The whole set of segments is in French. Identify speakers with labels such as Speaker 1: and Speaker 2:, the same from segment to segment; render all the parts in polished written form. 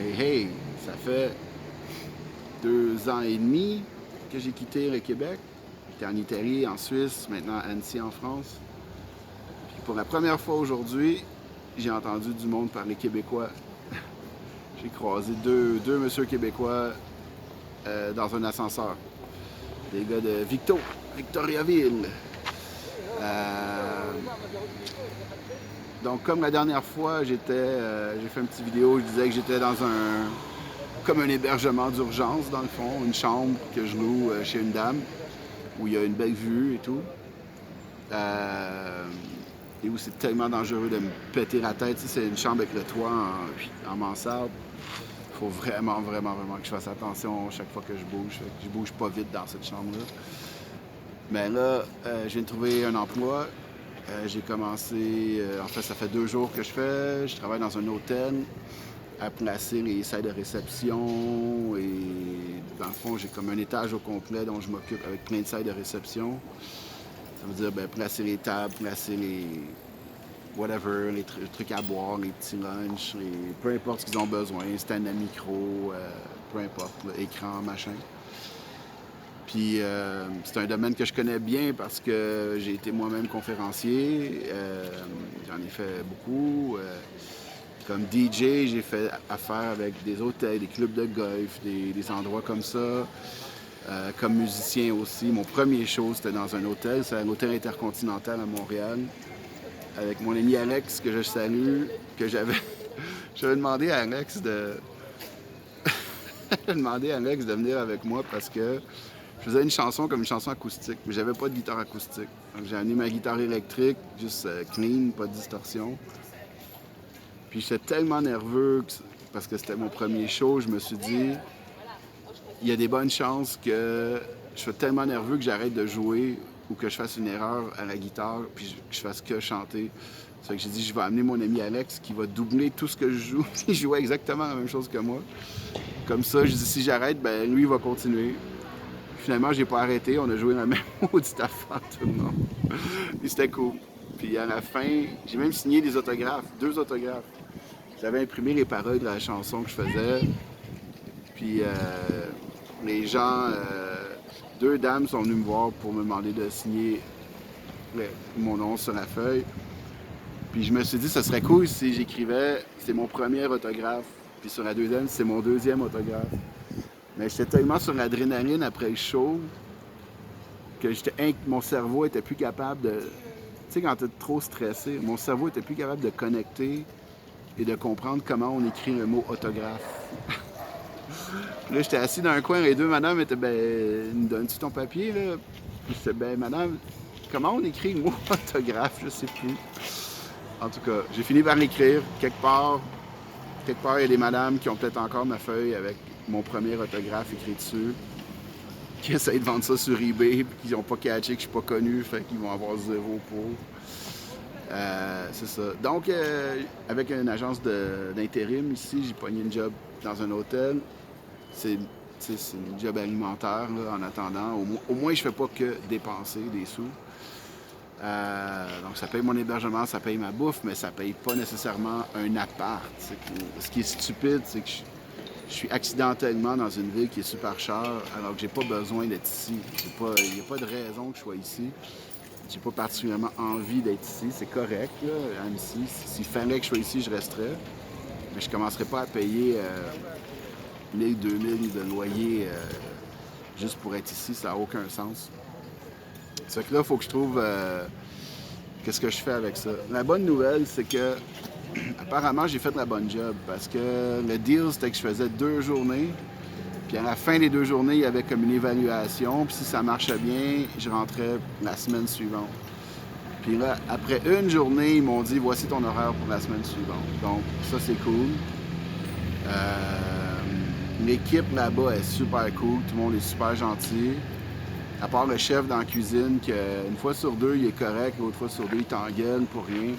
Speaker 1: Hey, hey, ça fait 2 ans et demi que j'ai quitté le Québec. J'étais en Italie, en Suisse, maintenant à Annecy en France. Puis pour la première fois aujourd'hui, j'ai entendu du monde parler québécois. J'ai croisé deux messieurs québécois dans un ascenseur. Des gars de Victoriaville. Euh, donc comme la dernière fois, j'ai fait une petite vidéo, je disais que j'étais comme un hébergement d'urgence dans le fond, une chambre que je loue chez une dame où il y a une belle vue et tout. Et où c'est tellement dangereux de me péter la tête. Tu sais, c'est une chambre avec le toit en mansarde. Il faut vraiment, vraiment, vraiment que je fasse attention chaque fois que je bouge. Je bouge pas vite dans cette chambre-là. Mais là, je viens de trouver un emploi. J'ai commencé, en fait, ça fait 2 jours que je fais. Je travaille dans un hôtel à placer les salles de réception. Et dans le fond, j'ai comme un étage au complet dont je m'occupe avec plein de salles de réception. Ça veut dire placer les tables, placer les whatever, les trucs à boire, les petits lunchs, peu importe ce qu'ils ont besoin, stand à micro, peu importe, là, écran, machin. Puis c'est un domaine que je connais bien parce que j'ai été moi-même conférencier, j'en ai fait beaucoup. Comme DJ, j'ai fait affaire avec des hôtels, des clubs de golf, des endroits comme ça. Comme musicien aussi. Mon premier show, c'était dans un hôtel. C'est un hôtel intercontinental à Montréal. Avec mon ami Alex, que je salue, que j'avais. J'avais demandé à Alex de. J'avais demandé à Alex de venir avec moi parce que je faisais une chanson comme une chanson acoustique, mais j'avais pas de guitare acoustique. Donc j'ai amené ma guitare électrique, juste clean, pas de distorsion. Puis j'étais tellement nerveux parce que c'était mon premier show, je me suis dit, il y a des bonnes chances que je sois tellement nerveux que j'arrête de jouer ou que je fasse une erreur à la guitare puis que je fasse que chanter. C'est ça que j'ai dit, je vais amener mon ami Alex qui va doubler tout ce que je joue. Il jouait exactement la même chose que moi. Comme ça, je dis, si j'arrête, ben lui, il va continuer. Finalement, j'ai pas arrêté. On a joué la même maudite affaire, tout le monde. Et c'était cool. Puis à la fin, j'ai même signé des autographes, 2 autographes. J'avais imprimé les paroles de la chanson que je faisais. Puis les gens, 2 dames sont venues me voir pour me demander de signer mon nom sur la feuille. Puis je me suis dit, ce serait cool si j'écrivais, c'est mon premier autographe. Puis sur la deuxième, c'est mon deuxième autographe. Mais j'étais tellement sur l'adrénaline après le show que mon cerveau était plus capable de. Tu sais, quand t'es trop stressé, mon cerveau était plus capable de connecter et de comprendre comment on écrit le mot autographe. Puis là, j'étais assis dans un coin, les 2 madames étaient, me donnes-tu ton papier, là? Puis j'étais, madame, comment on écrit le mot autographe? Je sais plus. En tout cas, j'ai fini par l'écrire quelque part. Quelque part, il y a des madames qui ont peut-être encore ma feuille avec mon premier autographe écrit dessus, qui essayent de vendre ça sur eBay, puis qui n'ont pas catché que je suis pas connu, fait qu'ils vont avoir 0 pour. C'est ça. Donc, avec une agence d'intérim ici, j'ai pogné une job dans un hôtel. C'est une job alimentaire là, en attendant. Au moins, je fais pas que dépenser des sous. Donc, ça paye mon hébergement, ça paye ma bouffe, mais ça paye pas nécessairement un appart. Ce qui est stupide, c'est que je suis accidentellement dans une ville qui est super chère, alors que j'ai pas besoin d'être ici. Il n'y a pas de raison que je sois ici. J'ai pas particulièrement envie d'être ici. C'est correct, là, à Annecy. S'il fallait que je sois ici, je resterais. Mais je commencerai pas à payer 1000, 2000 de loyer juste pour être ici. Ça n'a aucun sens. Ça fait que là, il faut que je trouve qu'est-ce que je fais avec ça. La bonne nouvelle, c'est que apparemment, j'ai fait la bonne job parce que le deal, c'était que je faisais 2 journées. Puis à la fin des 2 journées, il y avait comme une évaluation. Puis si ça marchait bien, je rentrais la semaine suivante. Puis là, après une journée, ils m'ont dit, voici ton horaire pour la semaine suivante. Donc ça, c'est cool. L'équipe là-bas est super cool. Tout le monde est super gentil. À part le chef dans la cuisine, qu'une fois sur 2, il est correct. L'autre fois sur 2, il t'engueule pour rien.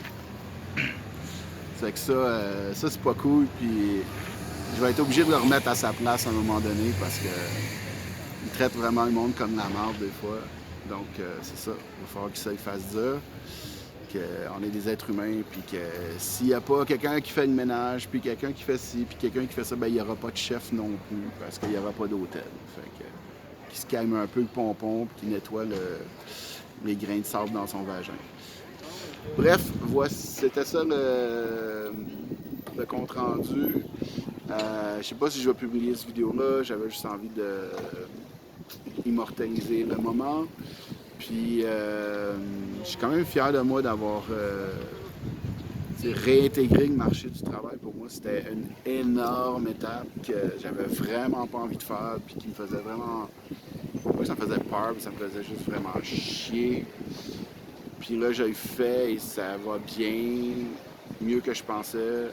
Speaker 1: C'est que ça c'est pas cool. Puis je vais être obligé de le remettre à sa place à un moment donné parce que il traite vraiment le monde comme la merde des fois. Donc c'est ça. Il va falloir qu'il se le fasse dire. qu'on est des êtres humains, puis que s'il n'y a pas quelqu'un qui fait le ménage, puis quelqu'un qui fait ci, puis quelqu'un qui fait ça, ben il n'y aura pas de chef non plus, parce qu'il n'y aura pas d'hôtel. Fait que, qui se calme un peu le pompon, puis qui nettoie les grains de sable dans son vagin. Bref, voici, c'était ça le compte-rendu. Je sais pas si je vais publier cette vidéo-là, j'avais juste envie de immortaliser le moment. Puis, je suis quand même fier de moi d'avoir réintégré le marché du travail. Pour moi, c'était une énorme étape que j'avais vraiment pas envie de faire, puis qui me faisait vraiment... Moi, ça me faisait peur, puis ça me faisait juste vraiment chier. Puis là, j'ai fait et ça va bien, mieux que je pensais.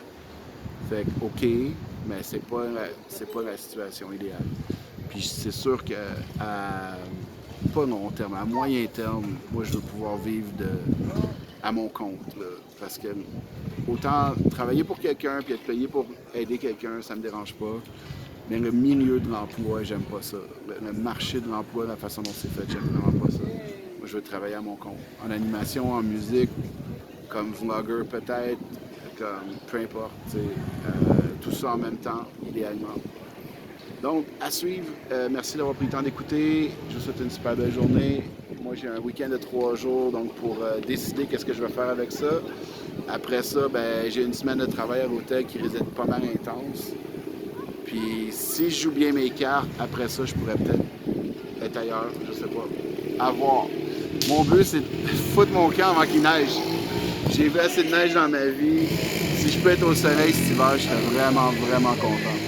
Speaker 1: Fait que, OK, mais c'est pas la situation idéale. Puis c'est sûr que pas long terme, à moyen terme, moi je veux pouvoir vivre à mon compte. Là, parce que autant travailler pour quelqu'un puis être payé pour aider quelqu'un, ça me dérange pas. Mais le milieu de l'emploi, j'aime pas ça. Le marché de l'emploi, la façon dont c'est fait, j'aime vraiment pas ça. Moi je veux travailler à mon compte. En animation, en musique, comme vlogger peut-être, comme peu importe. Tout ça en même temps, idéalement. Donc, à suivre. Merci d'avoir pris le temps d'écouter. Je vous souhaite une super belle journée. Moi, j'ai un week-end de 3 jours, donc pour décider qu'est-ce que je vais faire avec ça. Après ça, ben, j'ai une semaine de travail à l'hôtel qui risque d'être pas mal intense. Puis, si je joue bien mes cartes, après ça, je pourrais peut-être être ailleurs, je sais pas. À voir. Mon but, c'est de foutre mon camp avant qu'il neige. J'ai vu assez de neige dans ma vie. Si je peux être au soleil cet hiver, je serais vraiment, vraiment content.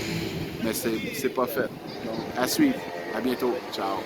Speaker 1: Mais c'est pas fait. Donc, à suivre. À bientôt. Ciao.